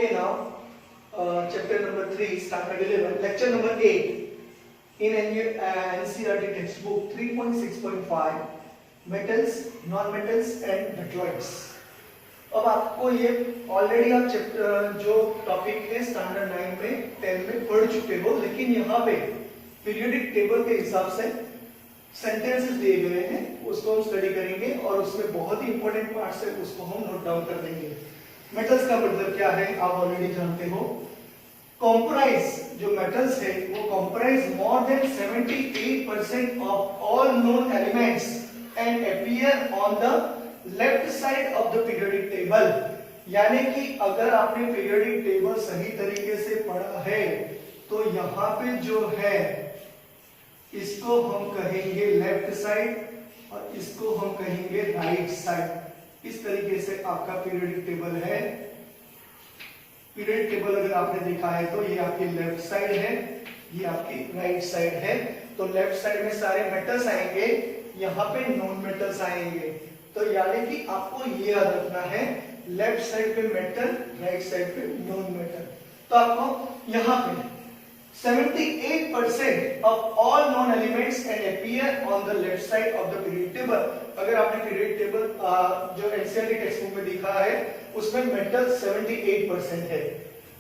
Okay, now chapter number 3, standard 11, lecture number 8 in NCERT textbook 3.6.5 metals, non-metals and metalloids. अब आपको ये already आप chapter जो topic है स्टैंडर्ड 9 में 10 में पढ़ चुके हो, लेकिन यहाँ पे पीरियोडिक टेबल के हिसाब से सेंटेंसेस दिए गए हैं, उसको हम स्टडी करेंगे और उसमें बहुत ही इंपॉर्टेंट पार्ट्स है, उसको हम नोट डाउन कर लेंगे। मेटल्स का मतलब क्या है आप ऑलरेडी जानते हो। कॉम्प्राइज जो मेटल्स है वो comprise more than 78% of all known elements and appear on the left side of the periodic table. यानी कि अगर आपने पीरियोडिक टेबल सही तरीके से पढ़ा है तो यहाँ पे जो है इसको हम कहेंगे लेफ्ट साइड और इसको हम कहेंगे राइट साइड। इस तरीके से आपका पीरियोडिक टेबल है। पीरियोडिक टेबल अगर आपने देखा है तो ये आपकी लेफ्ट साइड है, ये आपकी राइट साइड है। तो लेफ्ट साइड में सारे मेटल्स आएंगे, यहाँ पे नॉन मेटल्स आएंगे। तो यानी कि आपको ये याद रखना है, लेफ्ट साइड पे मेटल, राइट साइड पे नॉन मेटल। तो आपको यहाँ पे 78% of all known elements and appear on the left side of the periodic table। अगर आपने पीरियोडिक टेबल जो एनसीईआरटी टेक्स्ट बुक में दिखा है उसमें मेटल 78% है।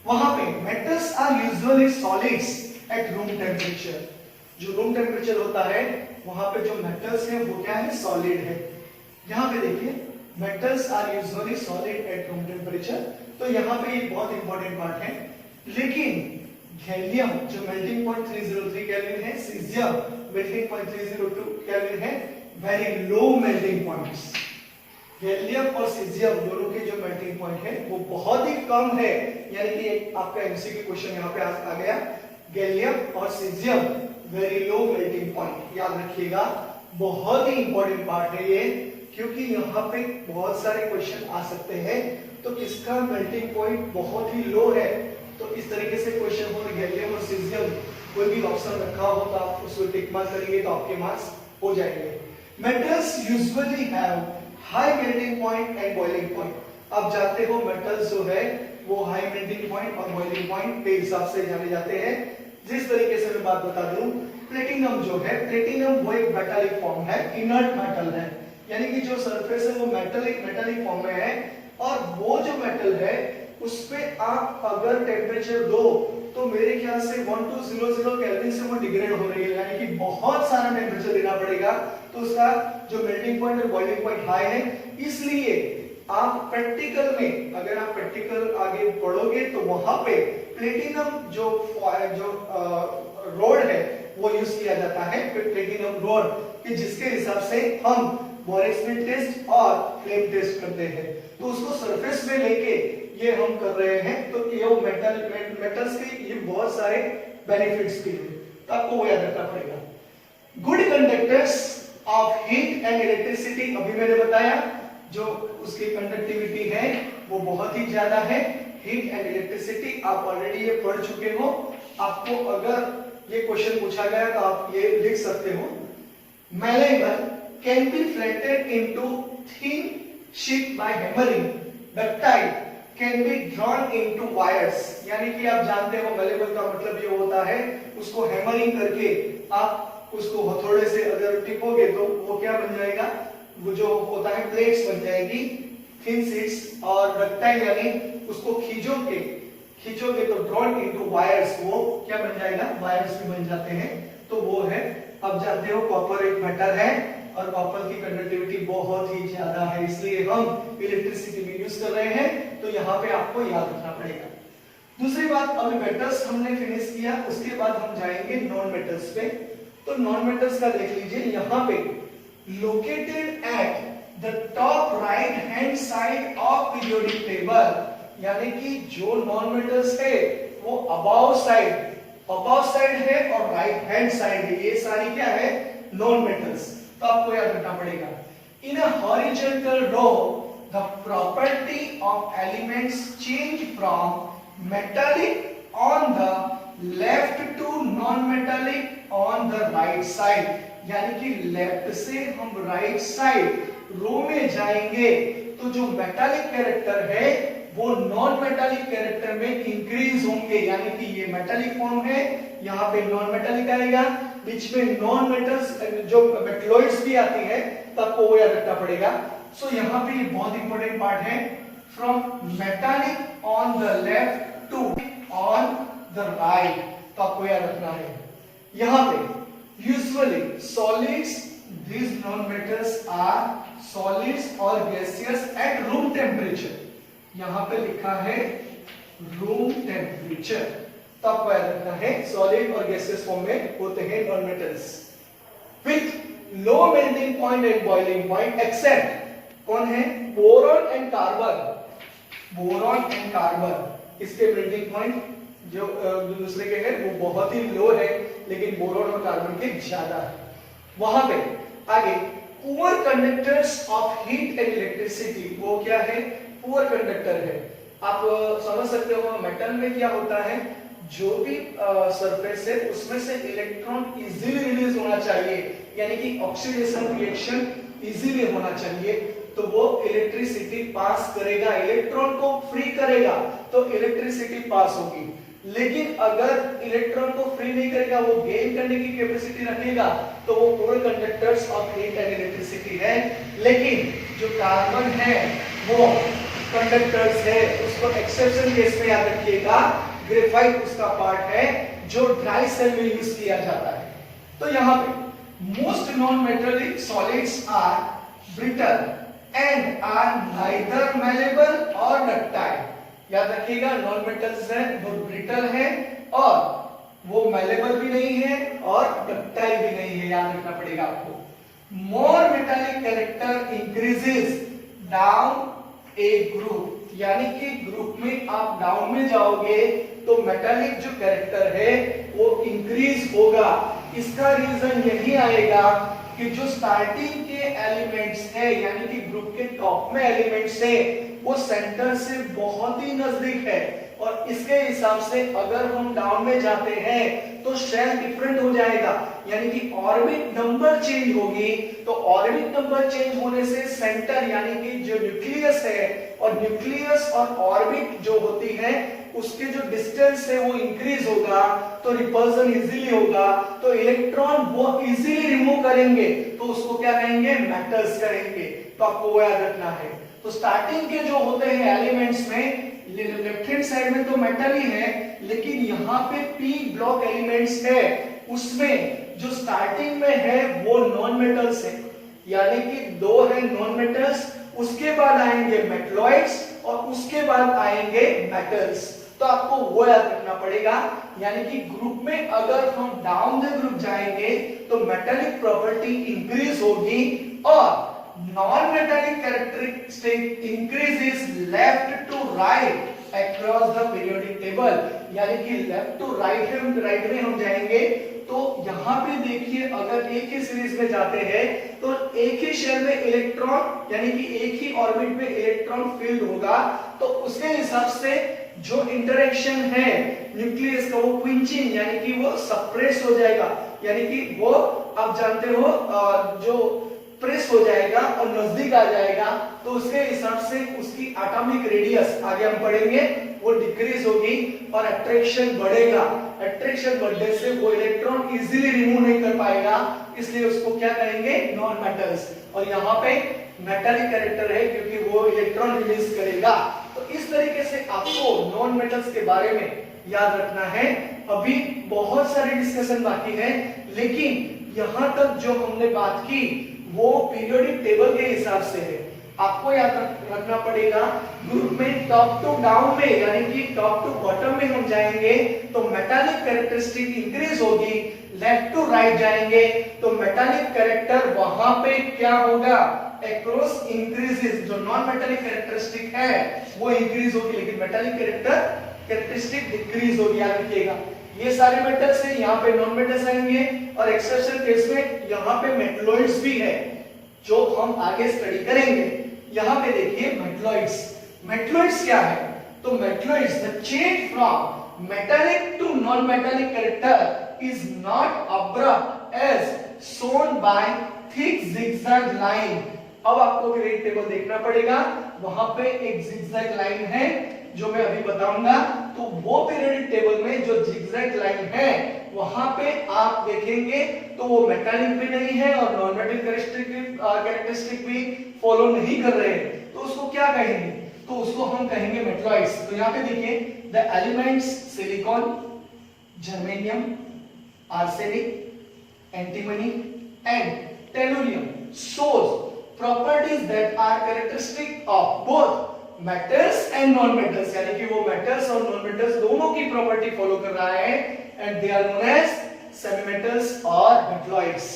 वहां पे metals are usually solids at room temperature. जो रूम टेम्परेचर होता है वहां पे जो मेटल्स है वो क्या है, सॉलिड है। यहाँ पे देखिए metals are usually solid at room temperature. तो यहाँ पे एक बहुत इंपॉर्टेंट पार्ट है। लेकिन गैलियम जो मेल्टिंग पॉइंट 303 केल्विन है, सीजियम मेल्टिंग पॉइंट 302 केल्विन है, very low melting points. Gallium और सीजियम दोनों के जो मेल्टिंग पॉइंट है वो बहुत ही कम है। यानी कि एक आपका एमसीक्यू क्वेश्चन यहाँ पे आ गया, गैलियम और caesium very low melting point. याद रखिएगा, बहुत ही इंपॉर्टेंट पार्ट है ये, क्योंकि यहाँ पे बहुत सारे क्वेश्चन आ सकते हैं। तो किसका मेल्टिंग पॉइंट बहुत ही लो है, तो इस तरीके से क्वेश्चन हो, गैलियम और सीजियम कोई भी ऑप्शन रखा हो तो आप उसको टिक मार्क करेंगे तो आपके मार्क्स हो जाएंगे। Metals usually have high melting point and boiling point. आप जानते हो मेटल्स जो है वो हाई मेल्टिंग पॉइंट और बॉइलिंग पॉइंट के हिसाब से जाने जाते हैं। जिस तरीके से मैं बात बता दूं, प्लेटिनम जो है, प्लेटिनम वो एक मेटालिक फॉर्म है, इनर्ट मेटल है। यानी कि जो सरफेस है वो मेटालिक फॉर्म में है, और वो जो मेटल है उस पे आप अगर टेम्परेचर दो तो मेरे ख्याल से 1200 केल्विन से वो डिग्रेड हो रही है। यानी कि बहुत सारा टेम्परेचर देना पड़ेगा, तो उसका जो मेल्टिंग पॉइंट और बॉइलिंग पॉइंट हाई है। इसलिए आप प्रैक्टिकल में, अगर आप प्रैक्टिकल आगे पढ़ोगे तो वहां पे प्लेटिनम जो रोड है वो यूज किया जाता है, प्लेटिनम रोड, कि जिसके हिसाब से हम बोरेक्समेंट टेस्ट और फ्लेम टेस्ट करते हैं। तो उसको सरफेस में लेके ये हम कर रहे हैं। तो ये मेटल्स के ये बहुत सारे बेनिफिट्स भी हैं, तो आपको वो याद रखना पड़ेगा। Good conductors of heat and electricity, अभी मैंने बताया जो उसकी कंडक्टिविटी है वो बहुत ही ज्यादा है। हीट एंड इलेक्ट्रिसिटी आप ऑलरेडी ये पढ़ चुके हो। आपको अगर ये क्वेश्चन पूछा गया तो आप ये लिख सकते हो, malleable can be flatted into thin sheet by hammering, ductile can be drawn into wires. यानी कि आप जानते हो मैलेबल का मतलब ये होता है उसको हैमरिंग करके आप उसको हथौड़े से अगर टिपोगे तो वो क्या बन जाएगा, वो जो होता है प्लेट्स बन जाएगी, थिन शीट्स। और डक्टाइल यानी उसको खींचोगे तो ड्रॉन इनटू वायर्स, वो क्या बन जाएगा, वायर्स भी बन जाते हैं। तो वो है, अब जानते हो कॉपर एक मेटल है और कॉपर की कंडक्टिविटी बहुत ही ज्यादा है, इसलिए हम इलेक्ट्रिसिटी में यूज कर रहे हैं। तो यहाँ पे आपको याद रखना पड़ेगा। दूसरी बात, अभी मेटल्स हमने फिनिश किया, उसके बाद हम जाएंगे नॉन मेटल्स पे। तो नॉन मेटल्स का देख लीजिए, यहाँ पे located at the top right hand side of periodic table. यानी कि जो नॉन मेटल्स है वो अबाव साइड है और राइट हैंड साइड है। ये सारी क्या है, नॉन मेटल्स। तो आपको याद रखना पड़ेगा, in a horizontal row the property of elements change from metallic on the left to non metallic on the right side. यानी कि लेफ्ट से हम राइट साइड रो में जाएंगे तो जो मेटालिक कैरेक्टर है वो नॉन मेटालिक कैरेक्टर में इंक्रीज होंगे, यानी कि ये मेटालिक फॉर्म है, यहाँ पे नॉन मेटालिक आएगा, बीच में नॉन मेटल्स जो मेटलॉइड्स भी आती है तब को वो याद रखना पड़ेगा। सो यहाँ पे ये बहुत इंपॉर्टेंट पार्ट है, from metallic on the left to on the right, तो आपको याद रखना है। यहाँ पे usually solids, these non-metals are solids or gaseous at room temperature, यहाँ पे लिखा है रूम टेम्परेचर, तो आपको याद रखना है सॉलिड और गैसियस फॉर्म में होते हैं non metals with low melting point and boiling point, except कौन है, boron and carbon. Boron and carbon इसके मेल्टिंग पॉइंट जो दूसरे के हैं वो बहुत ही लो है, लेकिन बोरॉन और कार्बन के ज्यादा है। वहां पे आगे poor conductors of heat and electricity, वो क्या है, पुअर कंडक्टर है। आप समझ सकते हो मेटल में क्या होता है, जो भी सरफेस है उसमें से इलेक्ट्रॉन इजीली रिलीज होना चाहिए, यानी कि ऑक्सीडेशन रिएक्शन इजीली होना चाहिए, तो वो इलेक्ट्रिसिटी पास करेगा, इलेक्ट्रॉन को फ्री करेगा तो इलेक्ट्रिसिटी पास होगी। लेकिन अगर इलेक्ट्रॉन को फ्री नहीं करेगा, वो गेन करने की कैपेसिटी रखेगा, तो वो poor conductors of heat and electricity है। लेकिन जो कार्बन है वो कंडक्टर्स है, उसको एक्सेप्शन केस में याद रखिएगा, ग्रेफाइट उसका पार्ट है जो ड्राई सेल में यूज किया जाता है। तो यहाँ पे most non metallic solids are brittle and are neither malleable or ductile. याद रखिएगा नॉन मेटल्स है वो ब्रिटल है और वो मैलेबल भी नहीं है और डक्टाइल भी नहीं है, याद रखना पड़ेगा आपको। More metallic character increases down a group, यानी कि ग्रुप में आप डाउन में जाओगे तो मेटालिक जो कैरेक्टर है वो इंक्रीज होगा। इसका रीजन यही आएगा कि जो स्टार्टिंग के एलिमेंट्स है, यानी कि ग्रुप के टॉप में एलिमेंट्स है, वो सेंटर से बहुत ही नजदीक है, और इसके हिसाब से अगर हम डाउन में जाते हैं तो शेल डिफरेंट हो जाएगा, यानी कि ऑर्बिट नंबर चेंज होगी। तो ऑर्बिट नंबर चेंज होने से सेंटर यानी कि जो न्यूक्लियस है, और न्यूक्लियस और ऑर्बिट जो होती है उसके जो डिस्टेंस है वो इंक्रीज होगा, तो रिपल्सन इजीली होगा, तो इलेक्ट्रॉन वो इजीली रिमूव करेंगे, तो उसको क्या कहेंगे, मेटल्स कहेंगे। तो आपको वो याद रखना है। तो स्टार्टिंग के जो होते हैं एलिमेंट्स में लेफ्ट हैंड साइड में तो मेटल ही है, लेकिन यहाँ पे पी ब्लॉक एलिमेंट्स है, उसमें जो स्टार्टिंग में है वो नॉन मेटल्स है, यानी कि दो है नॉन मेटल्स, उसके बाद आएंगे मेटलॉइड्स और उसके बाद आएंगे मेटल्स। तो आपको वो याद रखना पड़ेगा, यानी कि ग्रुप में अगर हम डाउन द ग्रुप जाएंगे तो मेटालिक प्रॉपर्टी इंक्रीज होगी और non metallic characteristic increases left to right across the periodic table, यानी कि लेफ्ट टू राइट में हम जाएंगे तो यहाँ पे देखिए अगर एक ही सीरीज में जाते हैं तो एक ही शेल में इलेक्ट्रॉन यानी कि एक ही ऑर्बिट में इलेक्ट्रॉन फील्ड होगा, तो उसके हिसाब से जो इंटरेक्शन है न्यूक्लियस का वो क्विंचिंग यानी कि वो सप्रेस हो जाएगा, यानी कि वो आप जानते हो जो प्रेस हो जाएगा और नजदीक आ जाएगा, तो उसके हिसाब से उसकी एटॉमिक रेडियस आगे हम पढ़ेंगे वो डिक्रीज होगी और अट्रैक्शन बढ़ेगा। अट्रैक्शन बढ़ने से वो इलेक्ट्रॉन इजीली रिमूव नहीं कर पाएगा, इसलिए उसको क्या कहेंगे, नॉन मेटल्स। और यहाँ पे मेटालिक कैरेक्टर है क्योंकि वो इलेक्ट्रॉन रिलीज करेगा। तो इस तरीके से आपको नॉन मेटल्स के बारे में याद रखना है। अभी बहुत सारे डिस्कशन बाकी है, लेकिन यहाँ तक जो हमने बात की वो पीरियोडिक टेबल के हिसाब से है। आपको याद रखना पड़ेगा ग्रुप में टॉप टू डाउन में यानी कि टॉप टू बॉटम में हम जाएंगे तो मेटालिक कैरेक्टरिस्टिक इंक्रीज होगी, लेफ्ट टू राइट जाएंगे तो मेटालिक कैरेक्टर वहां पे क्या होगा, अक्रॉस इंक्रीजेस। जो नॉन मेटालिक कैरेक्टरिस्टिक है वो इंक्रीज होगी, लेकिन मेटालिक कैरेक्टरिस्टिक डिक्रीज होगी। याद रखिएगा ये सारे मेटल्स हैं, यहाँ पे नॉन मेटल्स आएंगे और एक्सेप्शन केस में यहाँ पे मेटलॉइड्स भी है जो हम आगे स्टडी करेंगे। यहाँ पे देखिए मेटलॉइड्स। मेटलॉइड्स क्या है, तो metalloids the change from metallic to non metallic character is not abrupt as shown by thick zigzag line अब आपको पीरियडिक टेबल देखना पड़ेगा, वहां पे एक जिगजैग लाइन है जो मैं अभी बताऊंगा। तो वो पीरियडिक टेबल में जो जिगजैग लाइन है वहां पे आप देखेंगे तो वो मेटालिक भी नहीं है और नॉन मेटालिक कैरेक्टरिस्टिक भी फॉलो नहीं कर रहे हैं, तो उसको क्या कहेंगे? तो उसको हम कहेंगे मेटलॉइड्स। तो यहाँ पे देखिए, the elements silicon, germanium, arsenic, antimony and tellurium shows properties that are characteristic of both metals and non metals, यानी कि वो metals और non metals दोनों की प्रॉपर्टी फॉलो कर रहा है, and they are known as semi metals और metalloids।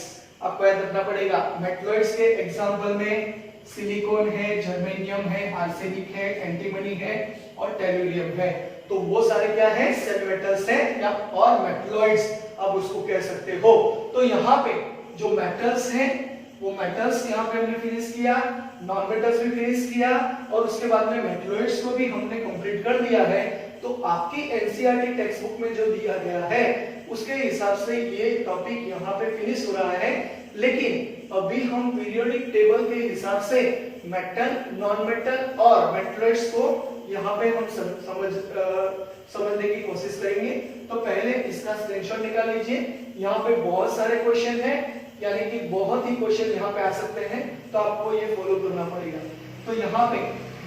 आपको याद रखना पड़ेगा, मेटलॉइड्स के एग्जांपल में सिलिकॉन है, जर्मेनियम है, आर्सेनिक है, एंटीमनी है और टेलुरियम है। तो वो सारे क्या है? सेमी मेटल्स हैं या और मेटलॉइड्स आप उसको कह सकते हो। तो यहाँ पे जो मेटल्स हैं वो मेटल्स यहाँ पे हमने फिनिश किया, नॉन मेटल्स भी फिनिश किया और उसके बाद में मेटलॉइड्स को भी हमने कंप्लीट कर दिया है। तो आपकी एनसीईआरटी टेक्स्ट बुक में जो दिया गया है उसके हिसाब से ये टॉपिक यहाँ पे फिनिश हो रहा है, लेकिन अभी हम पीरियोडिक टेबल के हिसाब से मेटल, नॉन मेटल और मेटलॉइड्स को यहाँ पे हम समझने की कोशिश करेंगे। तो पहले इसका स्क्रीनशॉट निकाल लीजिए, यहाँ पे बहुत सारे क्वेश्चन हैं, यानी कि बहुत ही क्वेश्चन यहाँ पे आ सकते हैं, तो आपको ये फॉलो करना पड़ेगा। तो यहाँ पे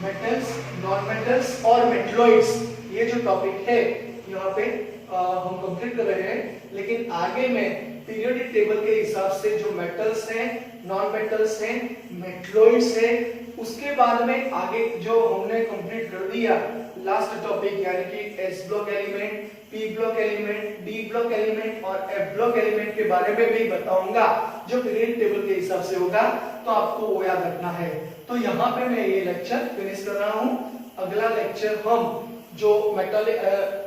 मेटल्स, नॉन मेटल्स और मेटलॉइड्स ये जो टॉपिक है यहाँ पे हम कंप्लीट कर रहे हैं, लेकिन आगे में पीरियोडिक टेबल के हिसाब से जो मेटल्स हैं, नॉन मेटल्स हैं, मेटलॉइड्स हैं, उसके बाद में आगे जो हमने कंप्लीट कर दिया लास्ट टॉपिक, यानी कि S block element, P block element, D block element और एफ ब्लॉक एलिमेंट के बारे में भी बताऊंगा जो पीरियडिक टेबल के हिसाब से होगा, तो आपको वो याद रखना है। तो यहाँ पे मैं ये लेक्चर फिनिश कर रहा हूँ। अगला लेक्चर हम जो मेटालिक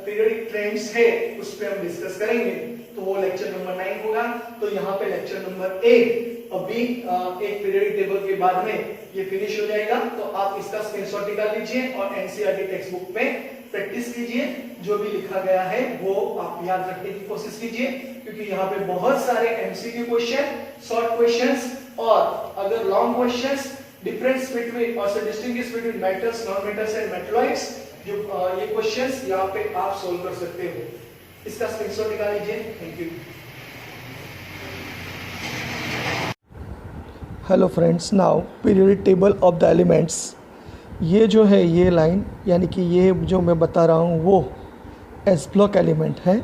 पीरियडिक ट्रेंड्स है उस पे हम डिस्कस करेंगे, तो वो लेक्चर नंबर 9 होगा। तो यहाँ पे लेक्चर नंबर 1 अभी एक पीरियडिक टेबल के बाद में ये फिनिश हो जाएगा। तो आप इसका स्क्रीनशॉट निकाल लीजिए और एनसीईआरटी टेक्स्ट बुक में प्रैक्टिस कीजिए, जो भी लिखा गया है वो आप याद रखने की कोशिश कीजिए, क्योंकि यहाँ पे बहुत सारे एमसीक्यू क्वेश्चन, शॉर्ट क्वेश्चंस और अगर लॉन्ग क्वेश्चंस, डिफरेंस बिटवीन और distinguish between metals, non metals and metalloids, जो ये क्वेश्चंस यहाँ पे आप सोल्व कर सकते हो। इसका स्क्रीनशॉट निकाल लीजिए। Thank you. Hello friends, now periodic table of the elements. ये जो है ये लाइन, यानी कि ये जो मैं बता रहा हूँ वो एस ब्लॉक एलिमेंट है।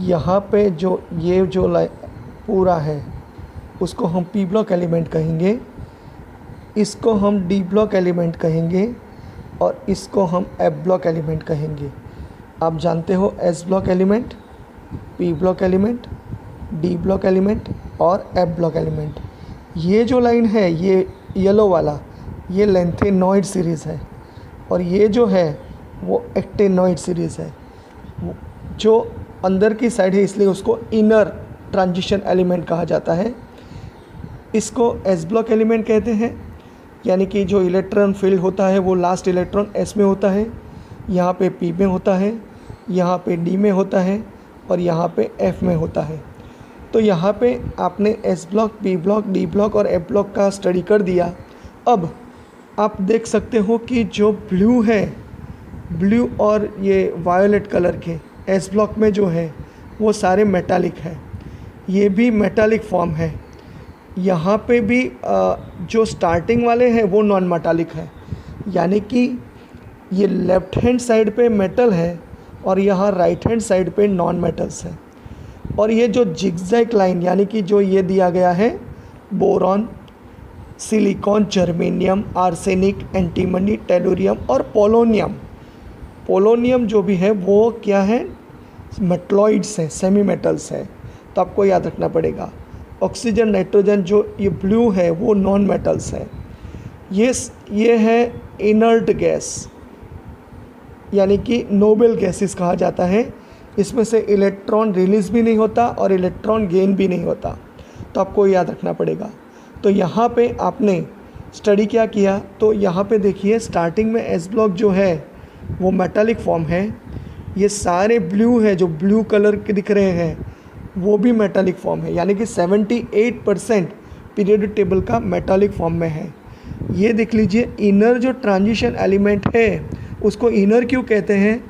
यहाँ पे जो ये जो लाइन पूरा है उसको हम पी ब्लॉक एलिमेंट कहेंगे, इसको हम डी ब्लॉक एलिमेंट कहेंगे और इसको हम एफ ब्लॉक एलिमेंट कहेंगे। आप जानते हो S block element, P block element, D block element और एफ ब्लॉक एलिमेंट। ये जो लाइन है ये येलो वाला, ये लेंथेनॉइड सीरीज़ है और ये जो है वो एक्टेनॉइड सीरीज़ है, जो अंदर की साइड है, इसलिए उसको इनर ट्रांजिशन एलिमेंट कहा जाता है। इसको एस ब्लॉक एलिमेंट कहते हैं, यानी कि जो इलेक्ट्रॉन फील्ड होता है वो लास्ट इलेक्ट्रॉन एस में होता है, यहाँ पे पी में होता है, यहाँ पे डी में होता है और यहाँ पे एफ में होता है। तो यहाँ पे आपने S block, P block, D block और एफ ब्लॉक का स्टडी कर दिया। अब आप देख सकते हो कि जो ब्लू है, ब्लू और ये वायोलेट कलर के एस ब्लॉक में जो है वो सारे मेटालिक है, ये भी मेटालिक फॉर्म है। यहाँ पे भी जो स्टार्टिंग वाले हैं वो नॉन मेटालिक है, यानी कि ये लेफ्ट हैंड साइड पे मेटल है और यहाँ राइट हैंड साइड पे नॉन मेटल्स है। और ये जो जिगजैग लाइन, यानी कि जो ये दिया गया है boron, silicon, germanium, arsenic, antimony, tellurium और पोलोनियम, पोलोनियम जो भी है वो क्या है? मेटलॉइड्स हैं, सेमी मेटल्स हैं। तो आपको याद रखना पड़ेगा। ऑक्सीजन, नाइट्रोजन जो ये ब्लू है वो नॉन मेटल्स है। ये है इनर्ट गैस, यानी कि नोबल गैसेस कहा जाता है। इसमें से इलेक्ट्रॉन रिलीज़ भी नहीं होता और इलेक्ट्रॉन गेन भी नहीं होता, तो आपको याद रखना पड़ेगा। तो यहाँ पे आपने स्टडी क्या किया, तो यहाँ पे देखिए स्टार्टिंग में एस ब्लॉक जो है वो मेटालिक फॉर्म है। ये सारे ब्लू है, जो ब्लू कलर के दिख रहे हैं वो भी मेटालिक फॉर्म है, यानी कि 78% पीरियोडिक टेबल का मेटालिक फॉर्म में है। ये देख लीजिए, इनर जो ट्रांजिशन एलिमेंट है उसको इनर क्यों कहते हैं,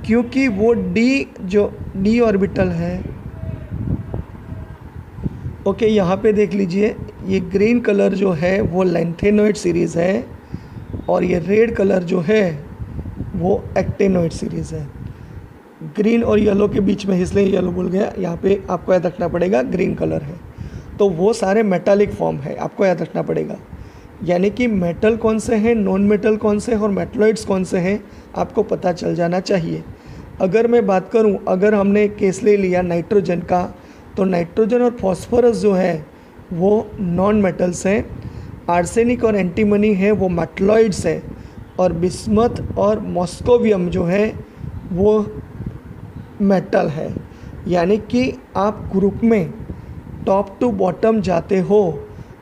क्योंकि वो डी ऑर्बिटल है। ओके, यहाँ पे देख लीजिए, ये ग्रीन कलर जो है वो लैंथेनॉइड सीरीज़ है और ये रेड कलर जो है वो एक्टेनॉइड सीरीज़ है। ग्रीन और येलो के बीच में, इसलिए येलो भूल गया, यहाँ पे आपको याद रखना पड़ेगा ग्रीन कलर है। तो वो सारे मेटालिक फॉर्म है, आपको याद रखना पड़ेगा। यानी कि मेटल कौन से हैं, नॉन मेटल कौन से हैं और मेटलॉइड्स कौन से हैं, आपको पता चल जाना चाहिए। अगर मैं बात करूं, अगर हमने केस ले लिया नाइट्रोजन का, तो नाइट्रोजन और फॉस्फोरस जो है वो नॉन मेटल्स हैं, आर्सेनिक और एंटीमनी है वो मेटलॉइड्स हैं, और बिस्मथ और मॉस्कोवियम जो है वो मेटल है। यानी कि आप ग्रुप में टॉप टू बॉटम जाते हो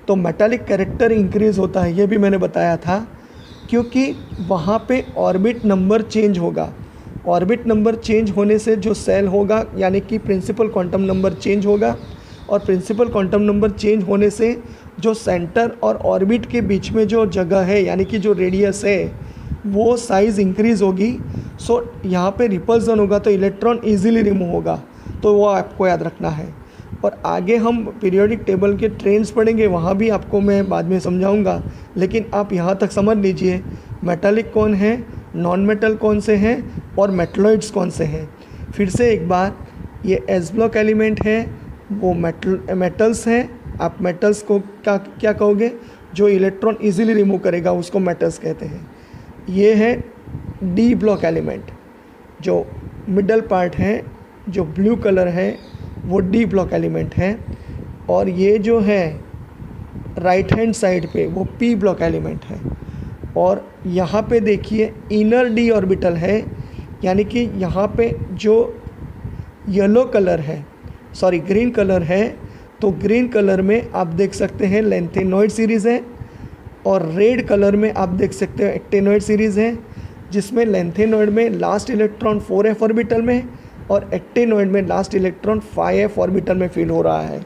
तो मेटालिक कैरेक्टर इंक्रीज़ होता है, ये भी मैंने बताया था, क्योंकि वहाँ पे ऑर्बिट नंबर चेंज होगा। ऑर्बिट नंबर चेंज होने से जो सेल होगा, यानी कि प्रिंसिपल क्वांटम नंबर चेंज होगा, और प्रिंसिपल क्वांटम नंबर चेंज होने से जो सेंटर और ऑर्बिट के बीच में जो जगह है, यानी कि जो रेडियस है, वो साइज़ इंक्रीज़ होगी। सो यहाँ पे रिपल्सन होगा तो इलेक्ट्रॉन इजीली रिमूव होगा, तो वो आपको याद रखना है। और आगे हम पीरियोडिक टेबल के ट्रेंड्स पढ़ेंगे, वहाँ भी आपको मैं बाद में समझाऊंगा, लेकिन आप यहाँ तक समझ लीजिए मेटालिक कौन है, नॉन मेटल कौन से हैं और मेटलॉइड्स कौन से हैं। फिर से एक बार, ये एस ब्लॉक एलिमेंट है वो मेटल्स हैं। आप मेटल्स को क्या कहोगे, जो इलेक्ट्रॉन इजीली रिमूव करेगा उसको मेटल्स कहते हैं। ये है डी ब्लॉक एलिमेंट, जो मिडल पार्ट है, जो ब्लू कलर है वो डी ब्लॉक एलिमेंट है, और ये जो है राइट हैंड साइड पे वो पी ब्लॉक एलिमेंट है। और यहाँ पे देखिए इनर डी ऑर्बिटल है, यानी कि यहाँ पे जो येलो कलर है, सॉरी ग्रीन कलर है, तो ग्रीन कलर में आप देख सकते हैं लैंथेनॉइड सीरीज़ है, और रेड कलर में आप देख सकते हैं एक्टेनॉइड सीरीज़ है, जिसमें लैंथेनॉइड में लास्ट इलेक्ट्रॉन 4f ऑर्बिटल में और एक्टेनॉइड में लास्ट इलेक्ट्रॉन 5f ऑर्बिटल में फिल हो रहा है,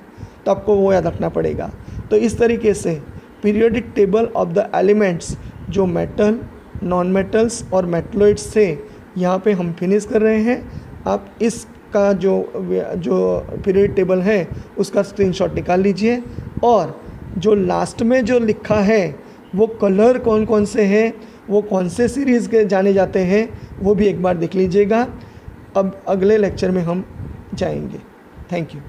तो आपको वो याद रखना पड़ेगा। तो इस तरीके से periodic table of the elements, जो मेटल, नॉन मेटल्स और मेटलॉइड्स थे, यहाँ पे हम फिनिश कर रहे हैं। आप इसका जो पीरियोडिक टेबल है उसका स्क्रीनशॉट निकाल लीजिए, और जो लास्ट में जो लिखा है वो कलर कौन कौन से हैं, वो कौन से सीरीज़ के जाने जाते हैं, वो भी एक बार देख लीजिएगा। अब अगले लेक्चर में हम जाएंगे। Thank you.